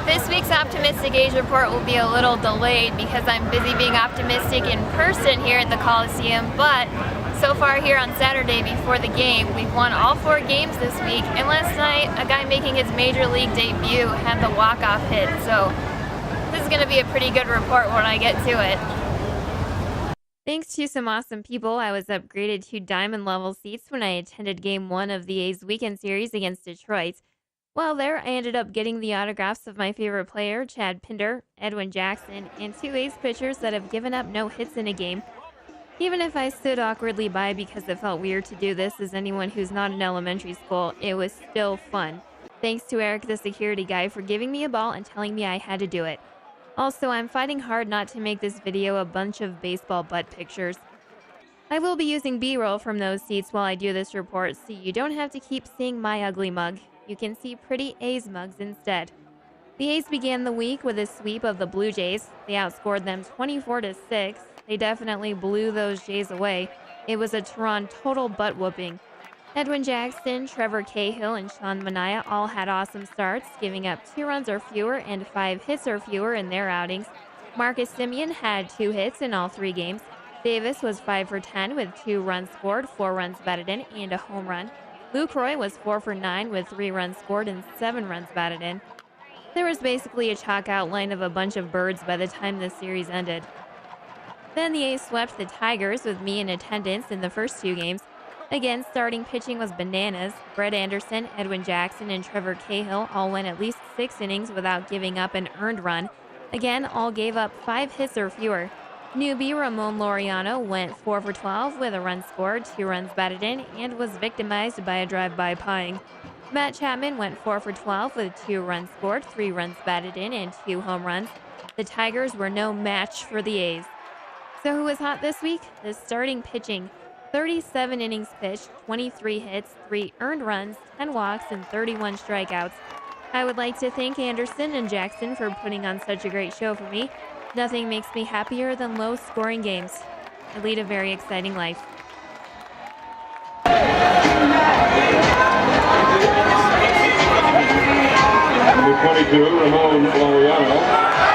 This week's Optimistic Age Report will be a little delayed because I'm busy being optimistic in person here at the Coliseum, but so far here on Saturday before the game, we've won all 4 games this week, and last night a guy making his Major League debut had the walk-off hit, so this is going to be a pretty good report when I get to it. Thanks to some awesome people, I was upgraded to diamond level seats when I attended Game 1 of the A's weekend series against Detroit. While there, I ended up getting the autographs of my favorite player, Chad Pinder, Edwin Jackson, and 2 A's pitchers that have given up no hits in a game. Even if I stood awkwardly by because it felt weird to do this as anyone who's not in elementary school, it was still fun. Thanks to Eric, the security guy, for giving me a ball and telling me I had to do it. Also, I'm fighting hard not to make this video a bunch of baseball butt pictures. I will be using B-roll from those seats while I do this report, so you don't have to keep seeing my ugly mug. You can see pretty A's mugs instead. The A's began the week with a sweep of the Blue Jays. They outscored them 24-6. They definitely blew those Jays away. It was a total butt whooping. Edwin Jackson, Trevor Cahill, and Sean Manaea all had awesome starts, giving up 2 runs or fewer and 5 hits or fewer in their outings. Marcus Semien had 2 hits in all 3 games. Davis was 5 for 10 with 2 runs scored, 4 runs batted in, and a home run. Lucroy was 4 for 9 with 3 runs scored and 7 runs batted in. There was basically a chalk outline of a bunch of birds by the time this series ended. Then the A's swept the Tigers with me in attendance in the first 2 games. Again, starting pitching was bananas. Brett Anderson, Edwin Jackson, and Trevor Cahill all went at least 6 innings without giving up an earned run. Again, all gave up 5 hits or fewer. Newbie Ramon Laureano went 4 for 12 with a run scored, 2 runs batted in, and was victimized by a drive-by pieing. Matt Chapman went 4 for 12 with 2 runs scored, 3 runs batted in, and 2 home runs. The Tigers were no match for the A's. So who was hot this week? The starting pitching. 37 innings pitched, 23 hits, 3 earned runs, 10 walks, and 31 strikeouts. I would like to thank Anderson and Jackson for putting on such a great show for me. Nothing makes me happier than low-scoring games. I lead a very exciting life. Number 22, Ramon Laureano.